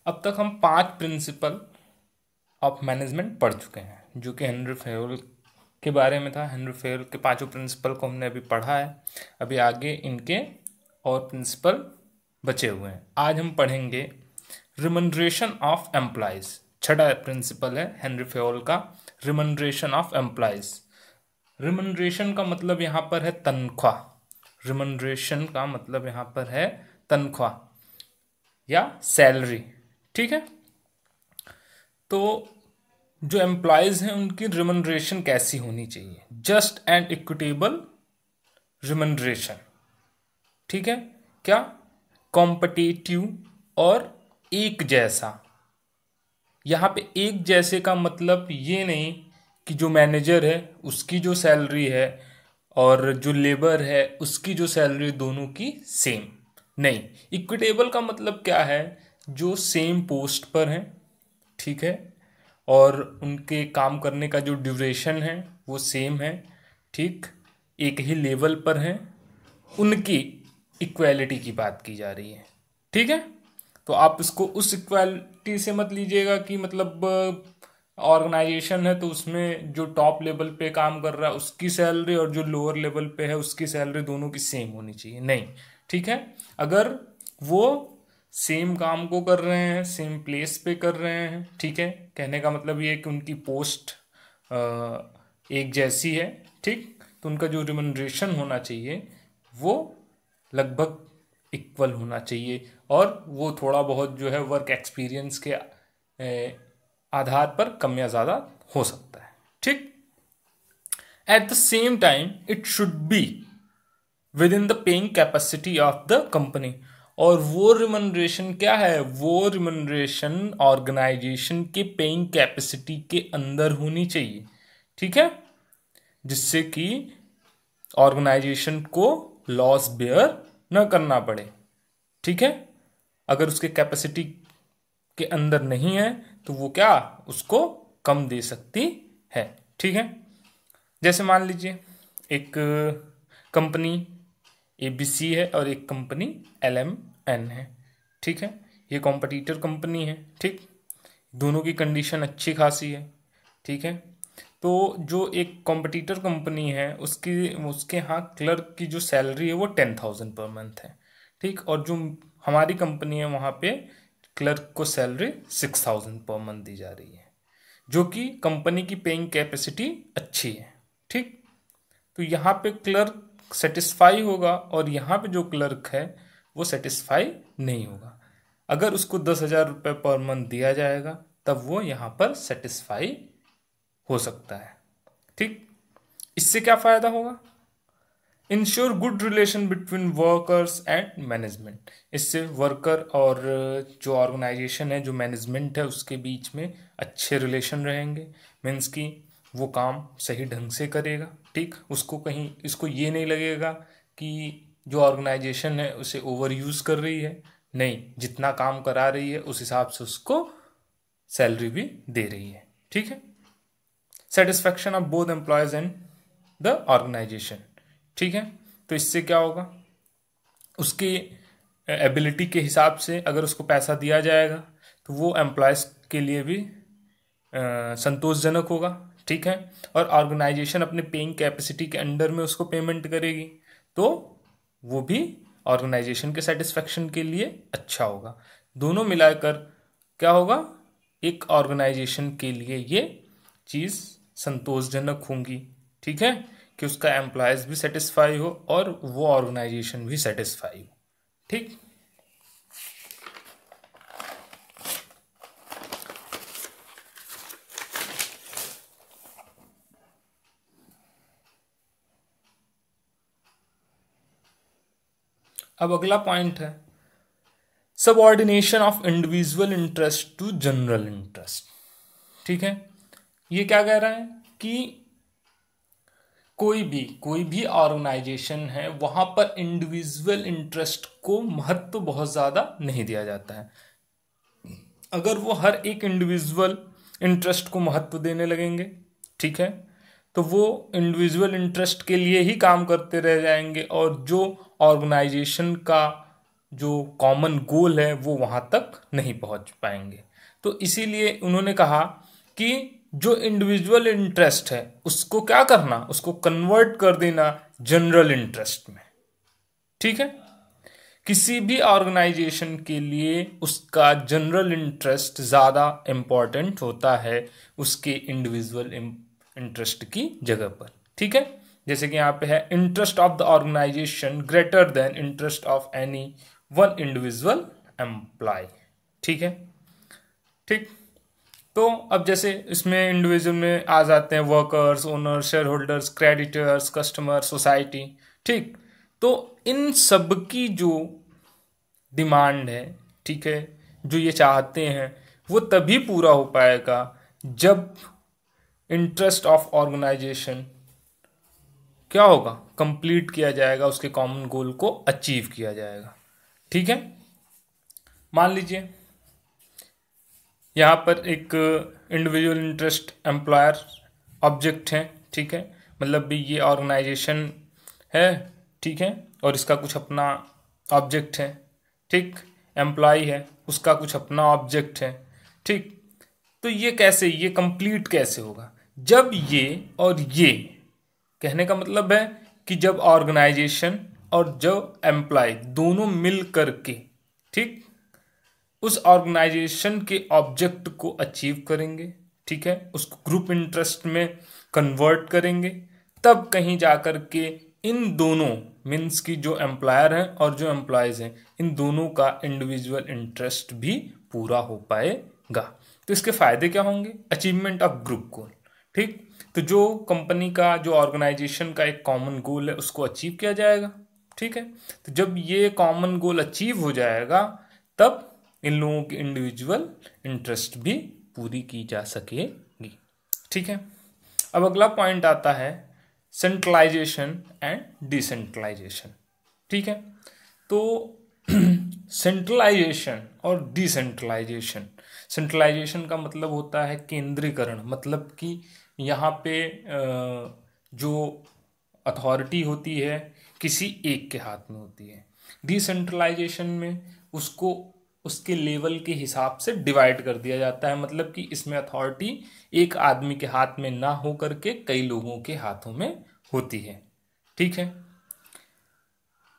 अब तक हम 5 प्रिंसिपल ऑफ मैनेजमेंट पढ़ चुके हैं, जो कि हेनरी फेयल के बारे में था। हेनरी फेयल के 5 प्रिंसिपल को हमने अभी पढ़ा है। अभी आगे इनके और प्रिंसिपल बचे हुए हैं। आज हम पढ़ेंगे रिमनरेशन ऑफ एम्प्लॉयज़। छठा प्रिंसिपल है हेनरी फेयल का, रिमनरेशन ऑफ एम्प्लॉयज़। रिमनरेशन का मतलब यहाँ पर है तनख्वाह। रिमनरेशन का मतलब यहाँ पर है तनख्वाह या सैलरी। ठीक है, तो जो एम्प्लॉयज़ हैं उनकी रिमनरेशन कैसी होनी चाहिए? Just and equitable remuneration. ठीक है, क्या? कॉम्पिटिटिव और एक जैसा। यहाँ पे एक जैसे का मतलब ये नहीं कि जो मैनेजर है उसकी जो सैलरी है और जो लेबर है उसकी जो सैलरी दोनों की सेम नहीं। इक्विटेबल का मतलब क्या है? जो सेम पोस्ट पर हैं, ठीक है, और उनके काम करने का जो ड्यूरेशन है वो सेम है, ठीक, एक ही लेवल पर हैं, उनकी इक्वालिटी की बात की जा रही है। ठीक है, तो आप इसको उस इक्वालिटी से मत लीजिएगा कि मतलब ऑर्गेनाइजेशन है तो उसमें जो टॉप लेवल पे काम कर रहा है उसकी सैलरी और जो लोअर लेवल पे है उसकी सैलरी दोनों की सेम होनी चाहिए, नहीं। ठीक है, अगर वो सेम काम को कर रहे हैं, सेम प्लेस पे कर रहे हैं, ठीक है, कहने का मतलब ये है कि उनकी पोस्ट एक जैसी है, ठीक, तो उनका जो रिमनरेशन होना चाहिए वो लगभग इक्वल होना चाहिए, और वो थोड़ा बहुत जो है वर्क एक्सपीरियंस के आधार पर कम या ज़्यादा हो सकता है। ठीक, at the same time it should be with in the paying capacity of the company. और वो रिमनरेशन क्या है? वो रिमनरेशन ऑर्गेनाइजेशन के पेइंग कैपेसिटी के अंदर होनी चाहिए, ठीक है, जिससे कि ऑर्गेनाइजेशन को लॉस बेयर न करना पड़े। ठीक है, अगर उसके कैपेसिटी के अंदर नहीं है तो वो क्या उसको कम दे सकती है। ठीक है, जैसे मान लीजिए एक कंपनी ABC है और एक कंपनी LMN है। ठीक है, ये कॉम्पिटिटर कंपनी है, ठीक, दोनों की कंडीशन अच्छी खासी है। ठीक है, तो जो एक कॉम्पिटिटर कंपनी है उसके यहाँ क्लर्क की जो सैलरी है वो 10,000 पर मंथ है, ठीक, और जो हमारी कंपनी है वहाँ पे क्लर्क को सैलरी 6,000 पर मंथ दी जा रही है, जो कि कंपनी की पेइंग कैपेसिटी अच्छी है। ठीक, तो यहाँ पे क्लर्क सेटिस्फाई होगा और यहाँ पे जो क्लर्क है वो सेटिस्फाई नहीं होगा। अगर उसको 10,000 रुपये पर मंथ दिया जाएगा तब वो यहाँ पर सेटिस्फाई हो सकता है। ठीक, इससे क्या फ़ायदा होगा? Ensure good relation between workers and management. इससे वर्कर और जो ऑर्गेनाइजेशन है, जो मैनेजमेंट है, उसके बीच में अच्छे रिलेशन रहेंगे। मीन्स कि वो काम सही ढंग से करेगा, ठीक, उसको कहीं इसको ये नहीं लगेगा कि जो ऑर्गेनाइजेशन है उसे ओवर यूज़ कर रही है, नहीं, जितना काम करा रही है उस हिसाब से उसको सैलरी भी दे रही है। ठीक है, satisfaction of both employees and the organisation. ठीक है, तो इससे क्या होगा? उसकी एबिलिटी के हिसाब से अगर उसको पैसा दिया जाएगा तो वो एम्प्लॉयज़ के लिए भी संतोषजनक होगा। ठीक है, और ऑर्गेनाइजेशन अपने पेइंग कैपेसिटी के अंडर में उसको पेमेंट करेगी तो वो भी ऑर्गेनाइजेशन के सेटिस्फैक्शन के लिए अच्छा होगा। दोनों मिलाकर क्या होगा? एक ऑर्गेनाइजेशन के लिए ये चीज़ संतोषजनक होंगी, ठीक है, कि उसका एम्प्लॉयज़ भी सेटिस्फाई हो और वो ऑर्गेनाइजेशन भी सेटिस्फाई हो। ठीक, अब अगला पॉइंट है subordination of individual interest to general interest. ठीक है, ये क्या कह रहा है कि कोई भी ऑर्गेनाइजेशन है वहां पर इंडिविजुअल इंटरेस्ट को महत्व बहुत ज़्यादा नहीं दिया जाता है। अगर वो हर एक इंडिविजुअल इंटरेस्ट को महत्व देने लगेंगे, ठीक है, तो वो इंडिविजुअल इंटरेस्ट के लिए ही काम करते रह जाएंगे और जो ऑर्गेनाइजेशन का जो कॉमन गोल है वो वहाँ तक नहीं पहुँच पाएंगे। तो इसीलिए उन्होंने कहा कि जो इंडिविजुअल इंटरेस्ट है उसको क्या करना, उसको कन्वर्ट कर देना जनरल इंटरेस्ट में। ठीक है, किसी भी ऑर्गेनाइजेशन के लिए उसका जनरल इंटरेस्ट ज़्यादा इम्पॉर्टेंट होता है उसके इंडिविजुअल इंटरेस्ट की जगह पर। ठीक है, जैसे कि यहाँ पे है interest of the organisation greater than interest of any one individual employee. ठीक है, ठीक। तो अब जैसे इसमें इंडिविजुअल में आ जाते हैं workers, owners, share holders, creditors, customer, society. ठीक, तो इन सब की जो डिमांड है, ठीक है, जो ये चाहते हैं वो तभी पूरा हो पाएगा जब इंटरेस्ट ऑफ ऑर्गेनाइजेशन क्या होगा, कंप्लीट किया जाएगा, उसके कॉमन गोल को अचीव किया जाएगा। ठीक है, मान लीजिए यहाँ पर एक इंडिविजुअल इंटरेस्ट एम्प्लॉयर ऑब्जेक्ट है। ठीक है, मतलब भी ये ऑर्गेनाइजेशन है, ठीक है, और इसका कुछ अपना ऑब्जेक्ट है। ठीक, एम्प्लॉय है, उसका कुछ अपना ऑब्जेक्ट है। ठीक, तो ये कैसे, ये कंप्लीट कैसे होगा, जब ये और ये, कहने का मतलब है कि जब ऑर्गेनाइजेशन और जब एम्प्लॉय दोनों मिल करके, ठीक, उस ऑर्गेनाइजेशन के ऑब्जेक्ट को अचीव करेंगे, ठीक है, उसको ग्रुप इंटरेस्ट में कन्वर्ट करेंगे, तब कहीं जाकर के इन दोनों मीन्स की जो एम्प्लॉयर हैं और जो एम्प्लॉयज़ हैं, इन दोनों का इंडिविजुअल इंटरेस्ट भी पूरा हो पाएगा। तो इसके फायदे क्या होंगे, अचीवमेंट ऑफ ग्रुप गोल। ठीक, तो जो कंपनी का, जो ऑर्गेनाइजेशन का एक कॉमन गोल है उसको अचीव किया जाएगा। ठीक है, तो जब ये कॉमन गोल अचीव हो जाएगा तब इन लोगों की इंडिविजुअल इंटरेस्ट भी पूरी की जा सकेगी। ठीक है, अब अगला पॉइंट आता है सेंट्रलाइजेशन एंड डिसेंट्रलाइजेशन। ठीक है, तो सेंट्रलाइजेशन और डिसेंट्रलाइजेशन, सेंट्रलाइजेशन का मतलब होता है केंद्रीकरण, मतलब कि यहाँ पे जो अथॉरिटी होती है किसी एक के हाथ में होती है। डिसेंट्रलाइजेशन में उसको उसके लेवल के हिसाब से डिवाइड कर दिया जाता है, मतलब कि इसमें अथॉरिटी एक आदमी के हाथ में ना हो करके कई लोगों के हाथों में होती है। ठीक है,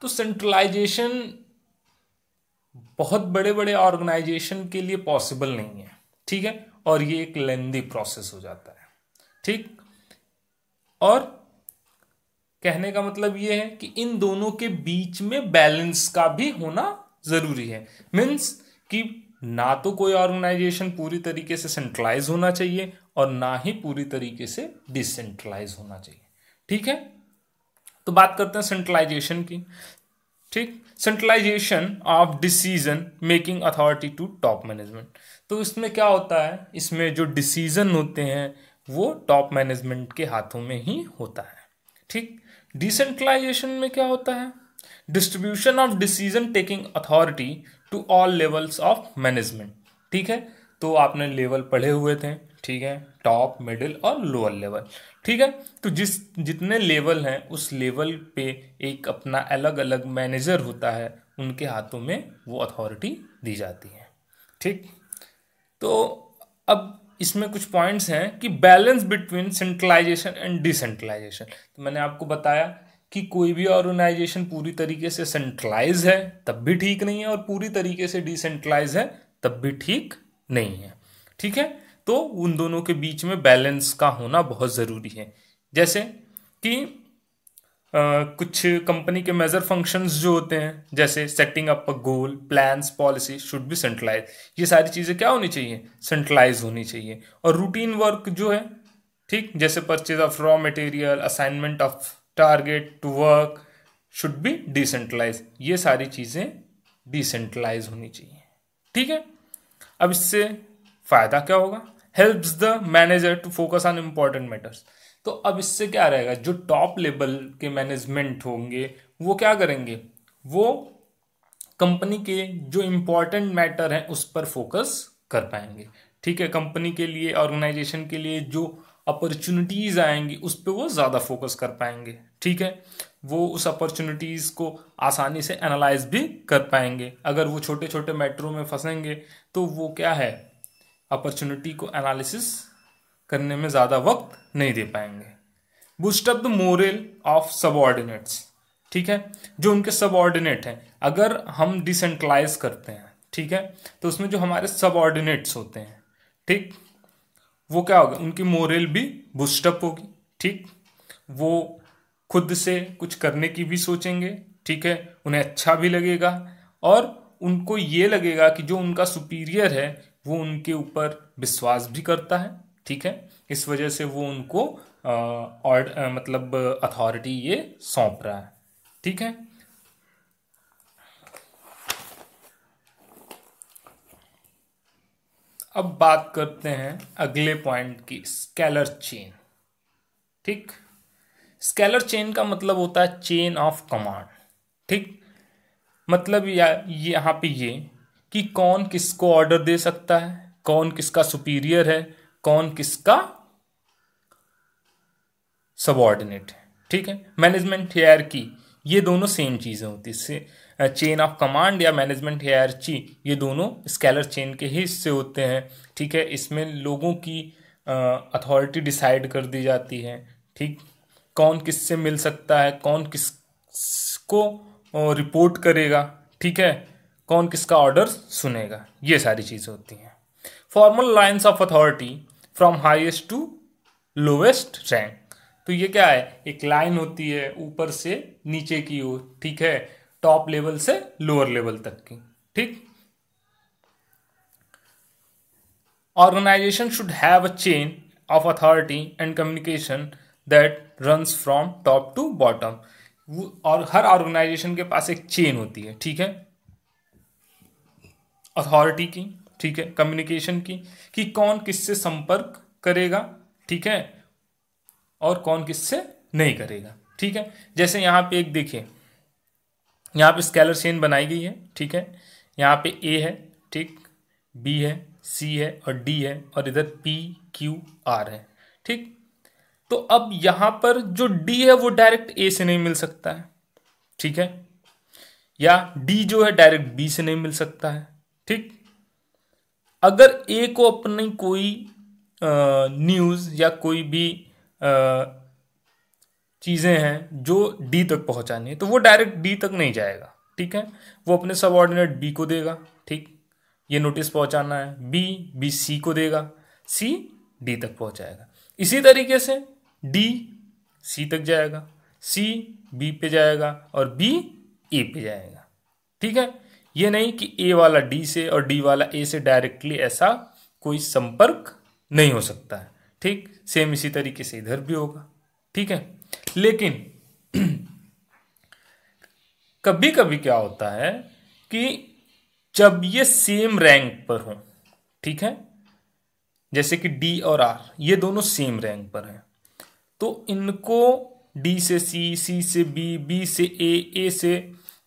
तो सेंट्रलाइजेशन बहुत बड़े बड़े ऑर्गेनाइजेशन के लिए पॉसिबल नहीं है। ठीक है, और ये एक लेंदी प्रोसेस हो जाता है। ठीक, और कहने का मतलब ये है कि इन दोनों के बीच में बैलेंस का भी होना जरूरी है। मीन्स कि ना तो कोई ऑर्गेनाइजेशन पूरी तरीके से सेंट्रलाइज होना चाहिए और ना ही पूरी तरीके से डिसेंट्रलाइज होना चाहिए। ठीक है, तो बात करते हैं सेंट्रलाइजेशन की। ठीक, centralisation of decision making authority to top management. तो इसमें क्या होता है, इसमें जो डिसीजन होते हैं वो टॉप मैनेजमेंट के हाथों में ही होता है। ठीक, डिसेंट्रलाइजेशन में क्या होता है, distribution of decision taking authority to all levels of management. ठीक है, तो आपने लेवल पढ़े हुए थे, ठीक है, टॉप, मिडिल और लोअर लेवल। ठीक है, तो जितने लेवल हैं उस लेवल पे एक अपना अलग अलग मैनेजर होता है, उनके हाथों में वो अथॉरिटी दी जाती है। ठीक, तो अब इसमें कुछ पॉइंट्स हैं कि balance between centralisation and decentralisation. तो मैंने आपको बताया कि कोई भी ऑर्गेनाइजेशन पूरी तरीके से सेंट्रलाइज है तब भी ठीक नहीं है और पूरी तरीके से डिसेंट्रलाइज है तब भी ठीक नहीं है। ठीक है, तो उन दोनों के बीच में बैलेंस का होना बहुत ज़रूरी है। जैसे कि कुछ कंपनी के मेजर फंक्शंस जो होते हैं, जैसे setting up a goal, plans, policy should be centralise. ये सारी चीज़ें क्या होनी चाहिए, सेंट्रलाइज होनी चाहिए। और रूटीन वर्क जो है, ठीक, जैसे purchase of raw material, assignment of target to work should be decentralise. ये सारी चीज़ें डिसेंट्रलाइज होनी चाहिए। ठीक है, अब इससे फायदा क्या होगा, helps the manager to focus on important matters. तो अब इससे क्या रहेगा, जो टॉप लेवल के मैनेजमेंट होंगे वो क्या करेंगे, वो कंपनी के जो इम्पोर्टेंट मैटर हैं उस पर फोकस कर पाएंगे। ठीक है, कंपनी के लिए, ऑर्गेनाइजेशन के लिए जो अपॉर्चुनिटीज आएंगी उस पर वो ज़्यादा फोकस कर पाएंगे। ठीक है, वो उस अपॉर्चुनिटीज़ को आसानी से एनालाइज भी कर पाएंगे। अगर वो छोटे छोटे मैटरों में फंसेंगे तो वो क्या है, अपॉर्चुनिटी को एनालिसिस करने में ज़्यादा वक्त नहीं दे पाएंगे। Boost up the moral of subordinates, ठीक है, जो उनके सबऑर्डिनेट हैं, अगर हम डिसेंट्रलाइज करते हैं, ठीक है, तो उसमें जो हमारे सबऑर्डिनेट्स होते हैं, ठीक, वो क्या होगा, उनकी मोरल भी बूस्टअप होगी, ठीक, वो खुद से कुछ करने की भी सोचेंगे, ठीक है, उन्हें अच्छा भी लगेगा और उनको ये लगेगा कि जो उनका सुपीरियर है वो उनके ऊपर विश्वास भी करता है, ठीक है, इस वजह से वो उनको और मतलब अथॉरिटी ये सौंप रहा है, ठीक है। अब बात करते हैं अगले पॉइंट की, स्केलर चेन, ठीक। स्केलर चेन का मतलब होता है चेन ऑफ कमांड, ठीक, मतलब यहाँ पे ये कि कौन किसको ऑर्डर दे सकता है, कौन किसका सुपीरियर है, कौन किसका सबऑर्डिनेट है, ठीक है। मैनेजमेंट हायरार्की, ये दोनों सेम चीज़ें होती है, चेन ऑफ कमांड या मैनेजमेंट हायरार्की, ये दोनों स्केलर चेन के ही हिस्से होते हैं, ठीक है। इसमें लोगों की अथॉरिटी डिसाइड कर दी जाती है, ठीक, कौन किससे मिल सकता है, कौन किसको रिपोर्ट करेगा, ठीक है, कौन किसका ऑर्डर सुनेगा, ये सारी चीज़ें होती हैं। Formal lines of authority from highest to lowest rank, तो ये क्या है, एक लाइन होती है ऊपर से नीचे की ओर, ठीक है, टॉप लेवल से लोअर लेवल तक की, ठीक। Organisation should have a chain of authority and communication that runs from top to bottom, और हर ऑर्गेनाइजेशन के पास एक चेन होती है, ठीक है, अथॉरिटी की, ठीक है, कम्युनिकेशन की, कि कौन किससे संपर्क करेगा, ठीक है, और कौन किससे नहीं करेगा, ठीक है। जैसे यहाँ पे एक देखिए, यहाँ पे स्केलर चेन बनाई गई है, ठीक है, यहाँ पे ए है, ठीक, बी है, सी है और डी है, और इधर पी क्यू आर है, ठीक। तो अब यहाँ पर जो डी है वो डायरेक्ट ए से नहीं मिल सकता है, ठीक है, या डी जो है डायरेक्ट बी से नहीं मिल सकता है, ठीक। अगर ए को अपनी कोई न्यूज़ या कोई भी चीज़ें हैं जो डी तक पहुंचानी है तो वो डायरेक्ट डी तक नहीं जाएगा, ठीक है, वो अपने सबऑर्डिनेट बी को देगा, ठीक, ये नोटिस पहुंचाना है, बी सी को देगा, सी डी तक पहुंचाएगा। इसी तरीके से डी सी तक जाएगा, सी बी पे जाएगा और बी ए पे जाएगा, ठीक है। ये नहीं कि ए वाला डी से और डी वाला ए से डायरेक्टली ऐसा कोई संपर्क नहीं हो सकता है, ठीक। सेम इसी तरीके से इधर भी होगा, ठीक है। लेकिन कभी कभी क्या होता है कि जब ये सेम रैंक पर हो, ठीक है, जैसे कि डी और आर ये दोनों सेम रैंक पर हैं, तो इनको डी से सी, सी से बी, बी से ए, ए से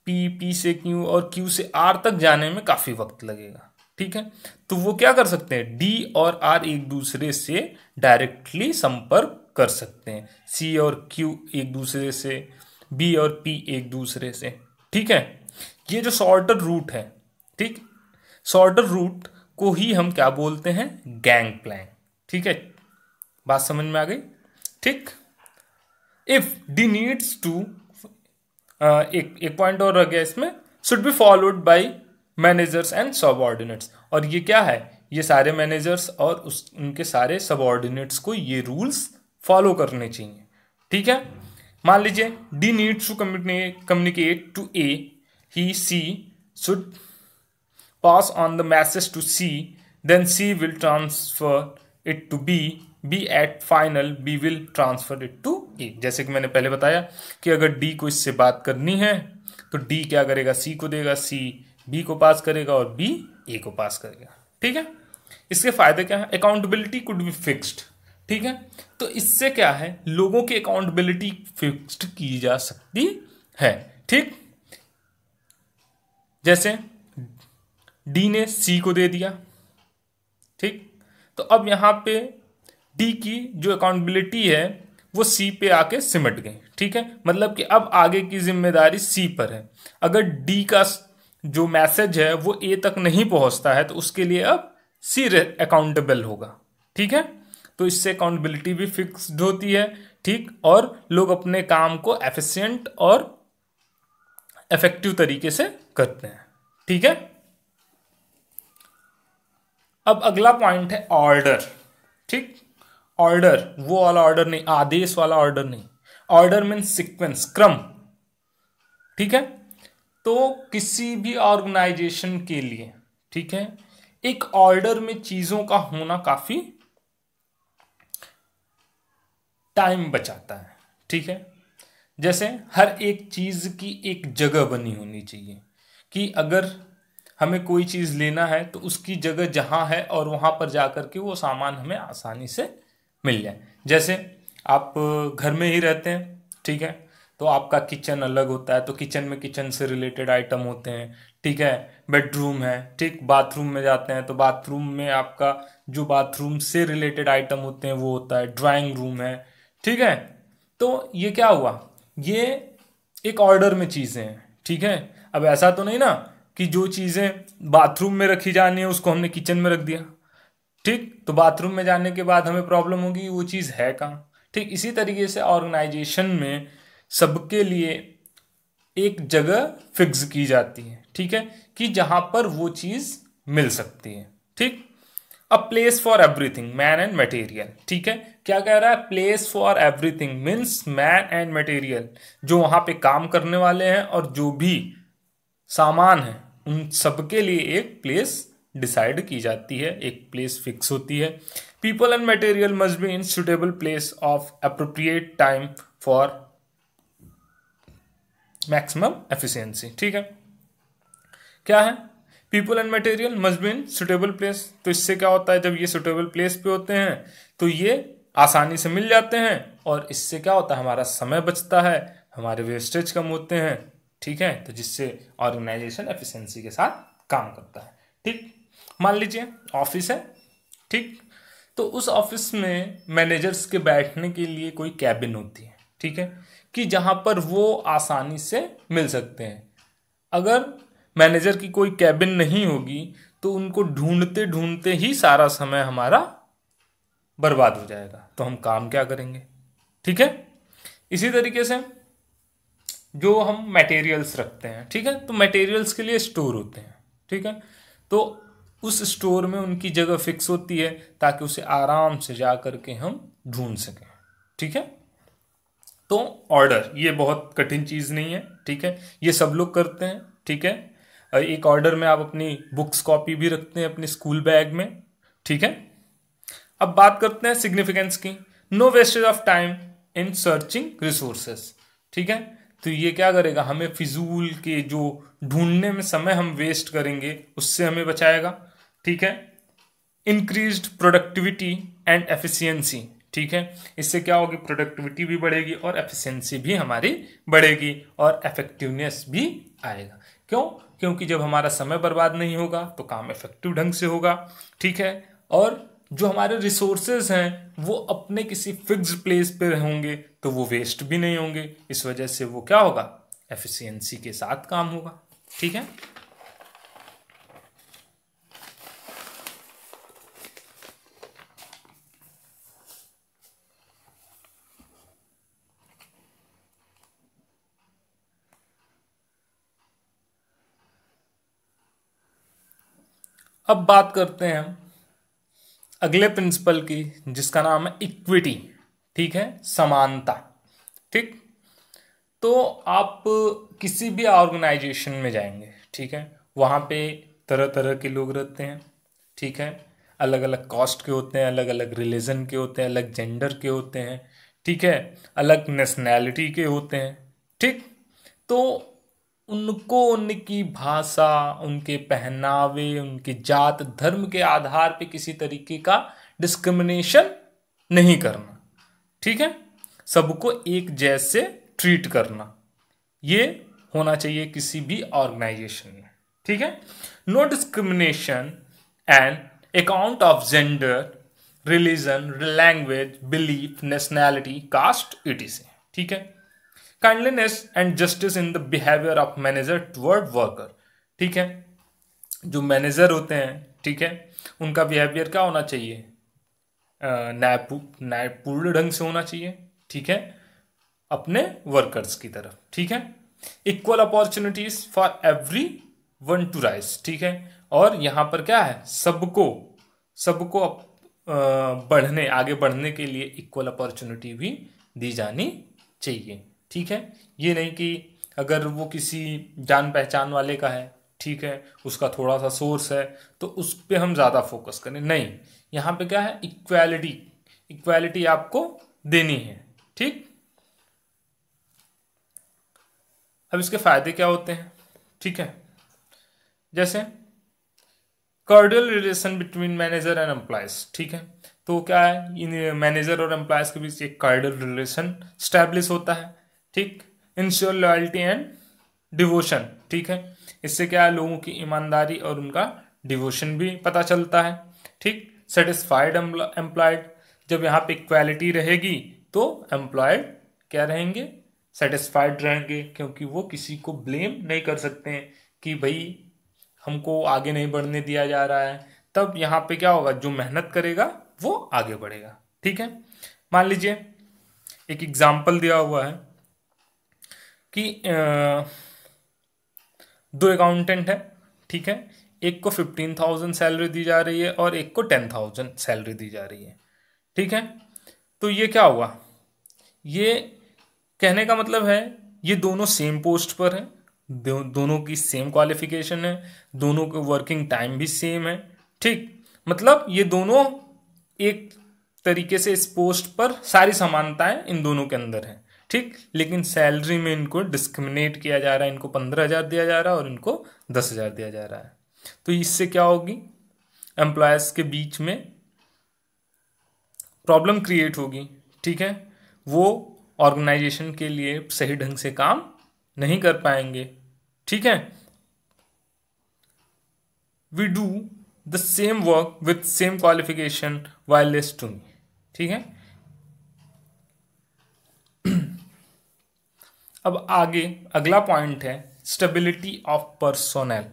पी, पी से क्यू और क्यू से आर तक जाने में काफी वक्त लगेगा, ठीक है। तो वो क्या कर सकते हैं, डी और आर एक दूसरे से डायरेक्टली संपर्क कर सकते हैं, सी और क्यू एक दूसरे से, बी और पी एक दूसरे से, ठीक है। ये जो शॉर्टर रूट है, ठीक, शॉर्टर रूट को ही हम क्या बोलते हैं, गैंग प्लैंक, ठीक है, बात समझ में आ गई, ठीक। इफ डी नीड्स टू, एक पॉइंट और रह गया इसमें, should be followed by managers and subordinates, और ये क्या है, ये सारे मैनेजर्स और उनके सारे सबऑर्डिनेट्स को ये रूल्स फॉलो करने चाहिए, ठीक है। मान लीजिए D needs to communicate to A, he C should pass on the message to C, then C will transfer it to B, B at final B will transfer it to A। जैसे कि मैंने पहले बताया कि अगर D को इससे बात करनी है तो D क्या करेगा, C को देगा, C B को पास करेगा और B A को पास करेगा, ठीक है। इसके फायदे क्या है, अकाउंटेबिलिटी कुड बी फिक्स्ड, ठीक है, तो इससे क्या है, लोगों की अकाउंटेबिलिटी फिक्स्ड की जा सकती है, ठीक। जैसे डी ने सी को दे दिया, ठीक, तो अब यहां पे डी की जो अकाउंटेबिलिटी है वो सी पे आके सिमट गई। ठीक है, मतलब कि अब आगे की जिम्मेदारी सी पर है। अगर डी का जो मैसेज है वो ए तक नहीं पहुंचता है तो उसके लिए अब सी अकाउंटेबल होगा। ठीक है, तो इससे अकाउंटेबिलिटी भी फिक्स्ड होती है। ठीक, और लोग अपने काम को एफिशिएंट और इफेक्टिव तरीके से करते हैं। ठीक है, अब अगला पॉइंट है ऑर्डर। ठीक, ऑर्डर वो वाला ऑर्डर नहीं, आदेश वाला ऑर्डर नहीं। ऑर्डर मीन्स सीक्वेंस, क्रम। ठीक है, तो किसी भी ऑर्गेनाइजेशन के लिए, ठीक है, एक ऑर्डर में चीजों का होना काफी टाइम बचाता है। ठीक है, जैसे हर एक चीज की एक जगह बनी होनी चाहिए कि अगर हमें कोई चीज लेना है तो उसकी जगह जहां है और वहां पर जाकर के वो सामान हमें आसानी से मिल जाए। जैसे आप घर में ही रहते हैं, ठीक है, तो आपका किचन अलग होता है, तो किचन में किचन से रिलेटेड आइटम होते हैं। ठीक है, बेडरूम है, ठीक, बाथरूम में जाते हैं तो बाथरूम में आपका जो बाथरूम से रिलेटेड आइटम होते हैं वो होता है। ड्राइंग रूम है, ठीक है, तो ये क्या हुआ, ये एक ऑर्डर में चीजें हैं। ठीक है, अब ऐसा तो नहीं ना कि जो चीजें बाथरूम में रखी जानी है उसको हमने किचन में रख दिया। ठीक, तो बाथरूम में जाने के बाद हमें प्रॉब्लम होगी वो चीज है कहाँ। ठीक, इसी तरीके से ऑर्गेनाइजेशन में सबके लिए एक जगह फिक्स की जाती है। ठीक है, कि जहां पर वो चीज मिल सकती है। ठीक, a place for everything, man and material. ठीक है, क्या कह रहा है, place for everything means man and material, जो वहां पे काम करने वाले हैं और जो भी सामान है उन सबके लिए एक प्लेस डिसाइड की जाती है, एक प्लेस फिक्स होती है। People and material must be in suitable place of appropriate time for maximum efficiency. ठीक है, क्या है, people and material must be in suitable place. तो इससे क्या होता है, जब ये सुटेबल प्लेस पे होते हैं तो ये आसानी से मिल जाते हैं और इससे क्या होता है, हमारा समय बचता है, हमारे वेस्टेज कम होते हैं। ठीक है, तो जिससे ऑर्गेनाइजेशन एफिशिएंसी के साथ काम करता है। ठीक, मान लीजिए ऑफिस है, ठीक, तो उस ऑफिस में मैनेजर्स के बैठने के लिए कोई कैबिन होती है। ठीक है, कि जहां पर वो आसानी से मिल सकते हैं। अगर मैनेजर की कोई कैबिन नहीं होगी तो उनको ढूंढते ढूंढते ही सारा समय हमारा बर्बाद हो जाएगा, तो हम काम क्या करेंगे। ठीक है, इसी तरीके से जो हम मटेरियल्स रखते हैं, ठीक है, तो मटेरियल्स के लिए स्टोर होते हैं। ठीक है, तो उस स्टोर में उनकी जगह फिक्स होती है ताकि उसे आराम से जा करके हम ढूंढ सकें। ठीक है, तो ऑर्डर ये बहुत कठिन चीज नहीं है। ठीक है, ये सब लोग करते हैं। ठीक है, एक ऑर्डर में आप अपनी बुक्स कॉपी भी रखते हैं अपने स्कूल बैग में। ठीक है, अब बात करते हैं सिग्निफिकेंस की। No wastage of time in searching resources. ठीक है, तो ये क्या करेगा, हमें फिजूल के जो ढूंढने में समय हम वेस्ट करेंगे उससे हमें बचाएगा। ठीक है, इंक्रीज्ड प्रोडक्टिविटी एंड एफिशिएंसी। ठीक है, इससे क्या होगी, प्रोडक्टिविटी भी बढ़ेगी और एफिशिएंसी भी हमारी बढ़ेगी और इफेक्टिवनेस भी आएगा। क्यों, क्योंकि जब हमारा समय बर्बाद नहीं होगा तो काम इफेक्टिव ढंग से होगा। ठीक है, और जो हमारे रिसोर्सेज हैं वो अपने किसी फिक्स्ड प्लेस पे होंगे तो वो वेस्ट भी नहीं होंगे। इस वजह से वो क्या होगा, एफिशिएंसी के साथ काम होगा। ठीक है, अब बात करते हैं हम अगले प्रिंसिपल की जिसका नाम है इक्विटी। ठीक है, समानता। ठीक, तो आप किसी भी ऑर्गेनाइजेशन में जाएंगे, ठीक है, वहाँ पे तरह तरह के लोग रहते हैं। ठीक है, अलग अलग कास्ट के होते हैं, अलग अलग रिलीजन के होते हैं, अलग जेंडर के होते हैं। ठीक है, अलग नेशनैलिटी के होते हैं। ठीक, तो उनको उनकी भाषा, उनके पहनावे, उनकी जात धर्म के आधार पे किसी तरीके का डिस्क्रिमिनेशन नहीं करना। ठीक है, सबको एक जैसे ट्रीट करना, ये होना चाहिए किसी भी ऑर्गेनाइजेशन में। ठीक है, no discrimination and account of gender religion, language, belief, nationality, caste, etc. ठीक है। Kindliness and justice in the behaviour of manager toward worker. ठीक है, जो मैनेजर होते हैं, ठीक है, उनका बिहेवियर क्या होना चाहिए, न्यायपूर्ण ढंग से होना चाहिए, ठीक है, अपने वर्कर्स की तरफ। ठीक है। Equal opportunities for every one two rise. ठीक है, और यहां पर क्या है, सबको सबको बढ़ने, आगे बढ़ने के लिए इक्वल अपॉर्चुनिटी भी दी जानी चाहिए। ठीक है, ये नहीं कि अगर वो किसी जान पहचान वाले का है, ठीक है, उसका थोड़ा सा सोर्स है तो उस पर हम ज़्यादा फोकस करें, नहीं, यहाँ पे क्या है, इक्वालिटी, इक्वालिटी आपको देनी है। ठीक, अब इसके फायदे क्या होते हैं, ठीक है, जैसे cordial relation between manager and employees. ठीक है, तो क्या है, इन मैनेजर और एम्प्लॉयज के बीच एक कॉर्डियल रिलेशन स्टैब्लिश होता है। ठीक, इंश्योर लॉयल्टी एंड डिवोशन। ठीक है, इससे क्या है, लोगों की ईमानदारी और उनका डिवोशन भी पता चलता है। ठीक, सेटिस्फाइड एम्प्लॉयड, जब यहाँ पे इक्वालिटी रहेगी तो एम्प्लॉयड क्या रहेंगे, सेटिस्फाइड रहेंगे, क्योंकि वो किसी को ब्लेम नहीं कर सकते हैं कि भाई हमको आगे नहीं बढ़ने दिया जा रहा है। तब यहाँ पे क्या होगा, जो मेहनत करेगा वो आगे बढ़ेगा। ठीक है, मान लीजिए एक एग्जाम्पल दिया हुआ है कि दो अकाउंटेंट है, ठीक है, एक को 15,000 सैलरी दी जा रही है और एक को 10,000 सैलरी दी जा रही है। ठीक है, तो ये क्या हुआ, ये कहने का मतलब है ये दोनों सेम पोस्ट पर हैं, दोनों की सेम क्वालिफिकेशन है, दोनों के वर्किंग टाइम भी सेम है। ठीक, मतलब ये दोनों एक तरीके से इस पोस्ट पर सारी समानताएं इन दोनों के अंदर है। ठीक, लेकिन सैलरी में इनको डिस्क्रिमिनेट किया जा रहा है, इनको 15,000 दिया जा रहा है और इनको 10,000 दिया जा रहा है। तो इससे क्या होगी, एम्प्लॉयज के बीच में प्रॉब्लम क्रिएट होगी। ठीक है, वो ऑर्गेनाइजेशन के लिए सही ढंग से काम नहीं कर पाएंगे। ठीक है, we do the same work with same qualification while less to me. ठीक है, अब आगे अगला पॉइंट है स्टेबिलिटी ऑफ पर्सोनेल।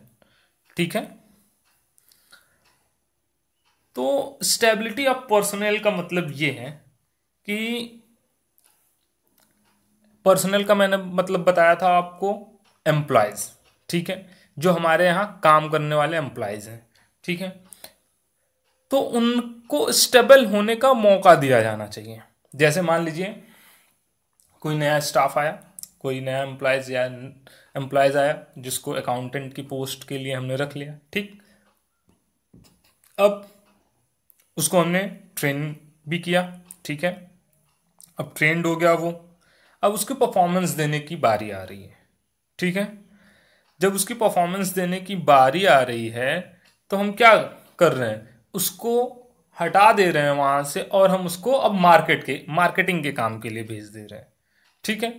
ठीक है, तो स्टेबिलिटी ऑफ पर्सोनेल का मतलब ये है कि पर्सनल का मैंने मतलब बताया था आपको, एम्प्लॉयज, ठीक है, जो हमारे यहाँ काम करने वाले एम्प्लॉयज हैं। ठीक है, तो उनको स्टेबल होने का मौका दिया जाना चाहिए। जैसे मान लीजिए कोई नया स्टाफ आया, कोई नया एम्प्लॉयज आया जिसको अकाउंटेंट की पोस्ट के लिए हमने रख लिया। ठीक, अब उसको हमने ट्रेन भी किया। ठीक है, अब ट्रेंड हो गया वो, अब उसकी परफॉर्मेंस देने की बारी आ रही है। ठीक है, जब उसकी परफॉर्मेंस देने की बारी आ रही है तो हम क्या कर रहे हैं, उसको हटा दे रहे हैं वहां से और हम उसको अब मार्केटिंग के काम के लिए भेज दे रहे हैं। ठीक है,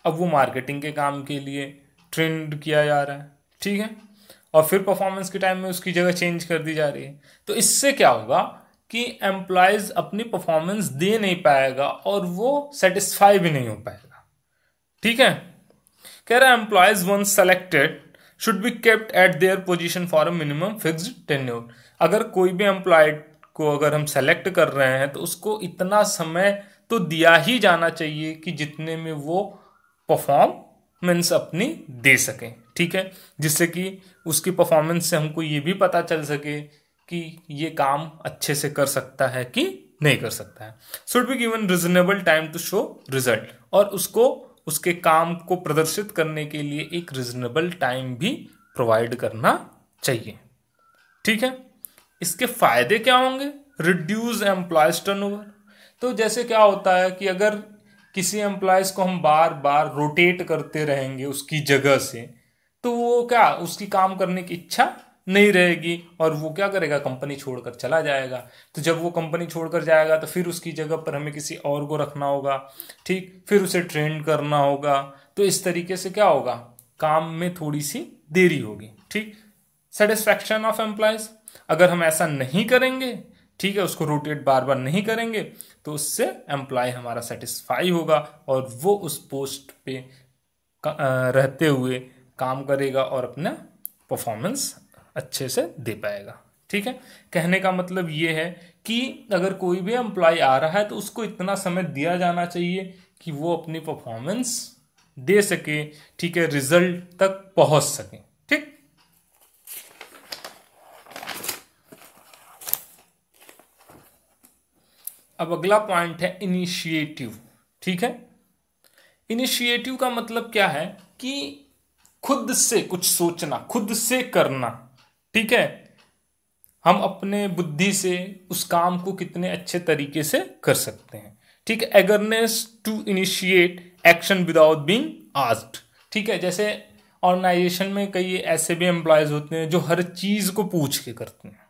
अब वो मार्केटिंग के काम के लिए ट्रेंड किया जा रहा है। ठीक है, और फिर परफॉर्मेंस के टाइम में उसकी जगह चेंज कर दी जा रही है। तो इससे क्या होगा कि एम्प्लॉयज अपनी परफॉर्मेंस दे नहीं पाएगा और वो सेटिस्फाई भी नहीं हो पाएगा। ठीक है, कह रहा है employees once selected should be kept at their position for a minimum fixed tenure. अगर कोई भी एम्प्लॉयड को अगर हम सेलेक्ट कर रहे हैं तो उसको इतना समय तो दिया ही जाना चाहिए कि जितने में वो परफॉर्मेंस अपनी दे सके। ठीक है, जिससे कि उसकी परफॉर्मेंस से हमको ये भी पता चल सके कि ये काम अच्छे से कर सकता है कि नहीं कर सकता है। Should be given reasonable time to show result, और उसको उसके काम को प्रदर्शित करने के लिए एक रीजनेबल टाइम भी प्रोवाइड करना चाहिए। ठीक है, इसके फायदे क्या होंगे, रिड्यूस एम्प्लॉयज टर्नओवर। तो जैसे क्या होता है कि अगर किसी एम्प्लॉयज को हम बार बार रोटेट करते रहेंगे उसकी जगह से, तो वो क्या, उसकी काम करने की इच्छा नहीं रहेगी और वो क्या करेगा, कंपनी छोड़कर चला जाएगा। तो जब वो कंपनी छोड़कर जाएगा तो फिर उसकी जगह पर हमें किसी और को रखना होगा। ठीक, फिर उसे ट्रेन करना होगा। तो इस तरीके से क्या होगा, काम में थोड़ी सी देरी होगी। ठीक, सेटिस्फैक्शन ऑफ एम्प्लॉयज, अगर हम ऐसा नहीं करेंगे ठीक है, उसको रोटेट बार बार नहीं करेंगे तो उससे एम्प्लॉय हमारा सेटिस्फाई होगा और वो उस पोस्ट पे रहते हुए काम करेगा और अपना परफॉर्मेंस अच्छे से दे पाएगा। ठीक है, कहने का मतलब ये है कि अगर कोई भी एम्प्लॉय आ रहा है तो उसको इतना समय दिया जाना चाहिए कि वो अपनी परफॉर्मेंस दे सके, ठीक है, रिजल्ट तक पहुंच सके। ठीक, अब अगला पॉइंट है इनिशिएटिव। ठीक है, इनिशिएटिव का मतलब क्या है कि खुद से कुछ सोचना, खुद से करना। ठीक है, हम अपने बुद्धि से उस काम को कितने अच्छे तरीके से कर सकते हैं। ठीक है, eagerness to initiate action without being asked. ठीक है, जैसे ऑर्गेनाइजेशन में कई ऐसे भी एम्प्लॉयज होते हैं जो हर चीज को पूछ के करते हैं।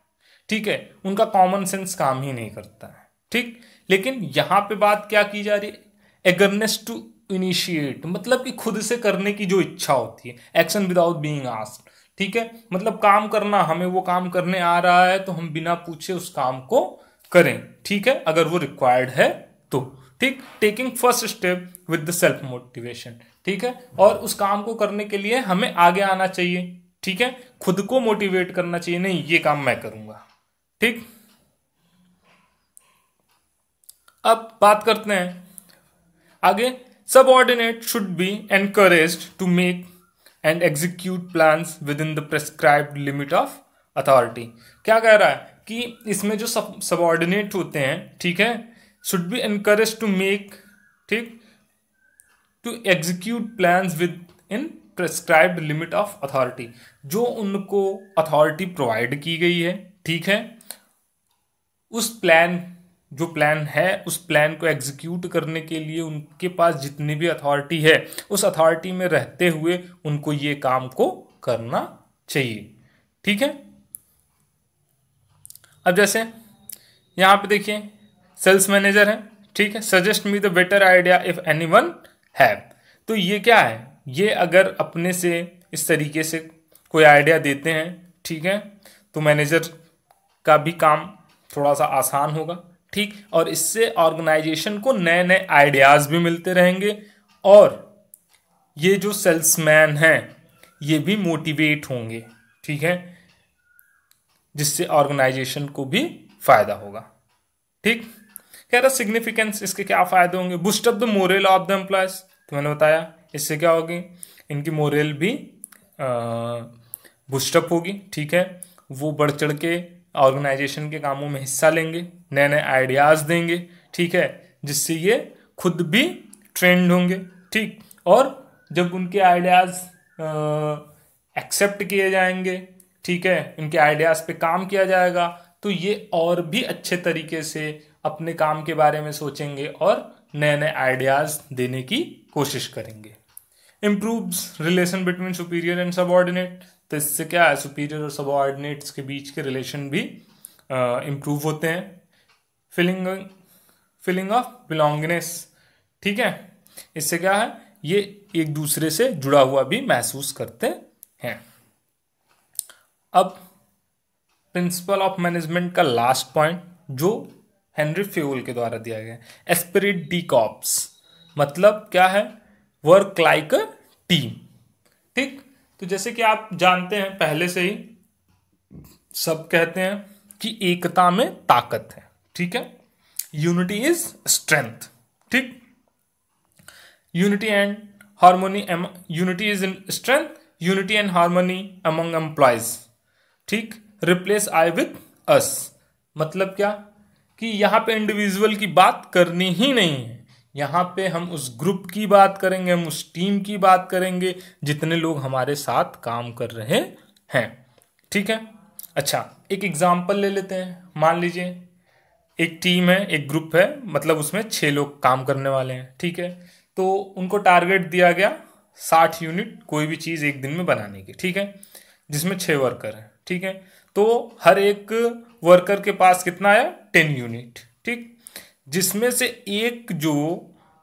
ठीक है, उनका कॉमन सेंस काम ही नहीं करता है। ठीक, लेकिन यहां पे बात क्या की जा रही है, एगरनेस टू इनिशिएट, मतलब कि खुद से करने की जो इच्छा होती है, एक्शन विदाउट बीइंग आस्क्ड। ठीक है, मतलब काम करना, हमें वो काम करने आ रहा है तो हम बिना पूछे उस काम को करें। ठीक है, अगर वो रिक्वायर्ड है तो। ठीक, taking first step with the self motivation. ठीक है, और उस काम को करने के लिए हमें आगे आना चाहिए। ठीक है, खुद को मोटिवेट करना चाहिए, नहीं ये काम मैं करूंगा। ठीक, अब बात करते हैं आगे। Subordinate should be encouraged to make and execute plans with in the prescribed limit of authority. क्या कह रहा है कि इसमें जो सबऑर्डिनेट होते हैं, ठीक है, should be encourage to make, ठीक, to execute plans with in prescribed limit of authority. जो उनको अथॉरिटी प्रोवाइड की गई है, ठीक है, उस प्लान, जो प्लान है उस प्लान को एग्जीक्यूट करने के लिए उनके पास जितनी भी अथॉरिटी है, उस अथॉरिटी में रहते हुए उनको ये काम को करना चाहिए। ठीक है, अब जैसे यहां पे देखिए सेल्स मैनेजर है, ठीक है, suggest me the better idea if anyone have. तो ये क्या है, ये अगर अपने से इस तरीके से कोई आइडिया देते हैं, ठीक है, तो मैनेजर का भी काम थोड़ा सा आसान होगा। ठीक, और इससे ऑर्गेनाइजेशन को नए नए आइडियाज भी मिलते रहेंगे और ये जो सेल्समैन हैं ये भी मोटिवेट होंगे। ठीक है, जिससे ऑर्गेनाइजेशन को भी फायदा होगा। ठीक, कह रहा सिग्निफिकेंस, इसके क्या फायदे होंगे, boost up the moral of the employees. तो मैंने बताया इससे क्या होगी, इनकी मोरल भी बूस्टअप होगी। ठीक है, वो बढ़ चढ़ के ऑर्गेनाइजेशन के कामों में हिस्सा लेंगे, नए नए आइडियाज देंगे। ठीक है, जिससे ये खुद भी ट्रेंड होंगे। ठीक, और जब उनके आइडियाज एक्सेप्ट किए जाएंगे, ठीक है, इनके आइडियाज पे काम किया जाएगा, तो ये और भी अच्छे तरीके से अपने काम के बारे में सोचेंगे और नए नए आइडियाज देने की कोशिश करेंगे। Improves relation between superior and subordinate. तो इससे क्या है, सुपीरियर और सबऑर्डिनेट्स के बीच के रिलेशन भी इम्प्रूव होते हैं। Feeling of belongingness. ठीक है, इससे क्या है, ये एक दूसरे से जुड़ा हुआ भी महसूस करते हैं। अब प्रिंसिपल ऑफ मैनेजमेंट का लास्ट पॉइंट जो हेनरी फ्यूल के द्वारा दिया गया है, एस्पिरिट डी कॉप्स। मतलब क्या है, वर्क लाइक अ टीम। ठीक, तो जैसे कि आप जानते हैं पहले से ही सब कहते हैं कि एकता में ताकत है। ठीक है, यूनिटी इज स्ट्रेंथ। ठीक, unity and harmony, unity is in strength, unity and harmony among employees. ठीक, रिप्लेस आई विथ अस। मतलब क्या कि यहां पे इंडिविजुअल की बात करनी ही नहीं है, यहां पे हम उस ग्रुप की बात करेंगे, हम उस टीम की बात करेंगे जितने लोग हमारे साथ काम कर रहे हैं। ठीक है, अच्छा एक एग्जांपल ले लेते हैं। मान लीजिए एक टीम है, एक ग्रुप है, मतलब उसमें 6 लोग काम करने वाले हैं। ठीक है, तो उनको टारगेट दिया गया 60 यूनिट कोई भी चीज़ एक दिन में बनाने की। ठीक है, जिसमें 6 वर्कर हैं। ठीक है, तो हर एक वर्कर के पास कितना आया, 10 यूनिट। ठीक, जिसमें से एक जो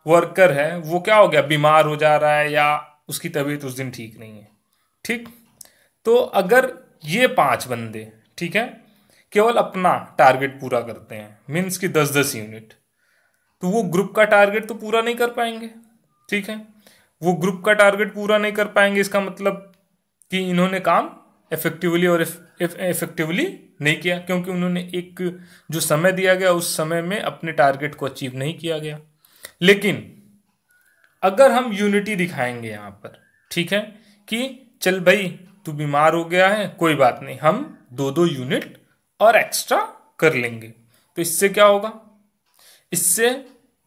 वर्कर है वो क्या हो गया, बीमार हो जा रहा है या उसकी तबीयत उस दिन ठीक नहीं है। ठीक, तो अगर ये 5 बंदे, ठीक है, केवल अपना टारगेट पूरा करते हैं, मीन्स कि 10-10 यूनिट, तो वो ग्रुप का टारगेट तो पूरा नहीं कर पाएंगे। ठीक है, वो ग्रुप का टारगेट पूरा नहीं कर पाएंगे, इसका मतलब कि इन्होंने काम इफेक्टिवली और इफेक्टिवली नहीं किया, क्योंकि उन्होंने एक जो समय दिया गया उस समय में अपने टारगेट को अचीव नहीं किया गया। लेकिन अगर हम यूनिटी दिखाएंगे यहाँ पर, ठीक है, कि चल भाई तू बीमार हो गया है, कोई बात नहीं, हम 2-2 यूनिट और एक्स्ट्रा कर लेंगे, तो इससे क्या होगा, इससे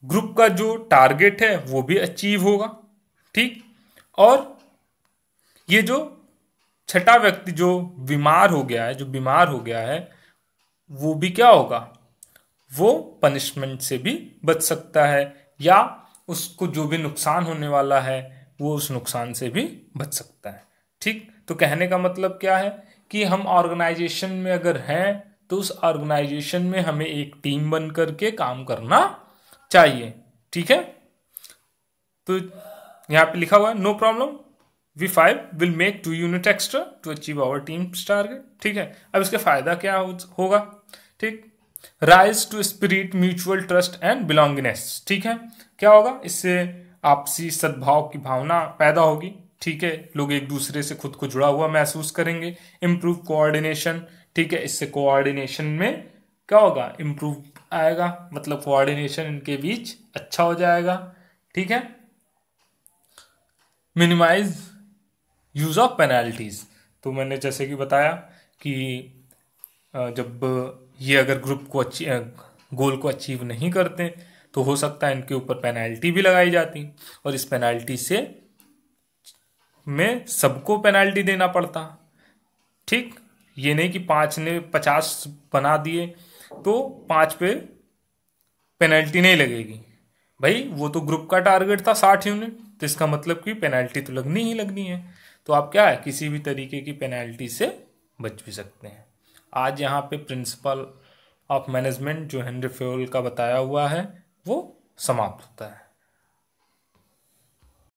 ग्रुप का जो टारगेट है वो भी अचीव होगा। ठीक, और ये जो छठा व्यक्ति जो बीमार हो गया है, जो बीमार हो गया है, वो भी क्या होगा, वो पनिशमेंट से भी बच सकता है, या उसको जो भी नुकसान होने वाला है वो उस नुकसान से भी बच सकता है। ठीक, तो कहने का मतलब क्या है कि हम ऑर्गेनाइजेशन में अगर हैं तो उस ऑर्गेनाइजेशन में हमें एक टीम बन करके काम करना चाहिए। ठीक है, तो यहाँ पे लिखा हुआ है no problem, V5 will make 2 unit extra to achieve our teams target. ठीक है, अब इसका फायदा क्या होगा। ठीक, rise to spirit mutual trust and belongingness. ठीक है, क्या होगा, इससे आपसी सद्भाव की भावना पैदा होगी। ठीक है, लोग एक दूसरे से खुद को जुड़ा हुआ महसूस करेंगे। Improve coordination. ठीक है, इससे कोऑर्डिनेशन में क्या होगा, इम्प्रूव आएगा, मतलब कोऑर्डिनेशन इनके बीच अच्छा हो जाएगा। ठीक है, मिनिमाइज यूज ऑफ पेनल्टीज। तो मैंने जैसे कि बताया कि जब ये अगर ग्रुप को गोल को अचीव नहीं करते तो हो सकता है इनके ऊपर पेनल्टी भी लगाई जाती, और इस पेनल्टी से में सबको पेनल्टी देना पड़ता। ठीक, ये नहीं कि 5 ने 50 बना दिए तो 5 पे पेनल्टी नहीं लगेगी। भाई वो तो ग्रुप का टारगेट था 60 यूनिट, तो इसका मतलब कि पेनल्टी तो लगनी ही लगनी है। तो आप क्या है, किसी भी तरीके की पेनल्टी से बच भी सकते हैं। आज यहाँ पे प्रिंसिपल ऑफ मैनेजमेंट जो हेनरी फेयोल का बताया हुआ है वो समाप्त होता है।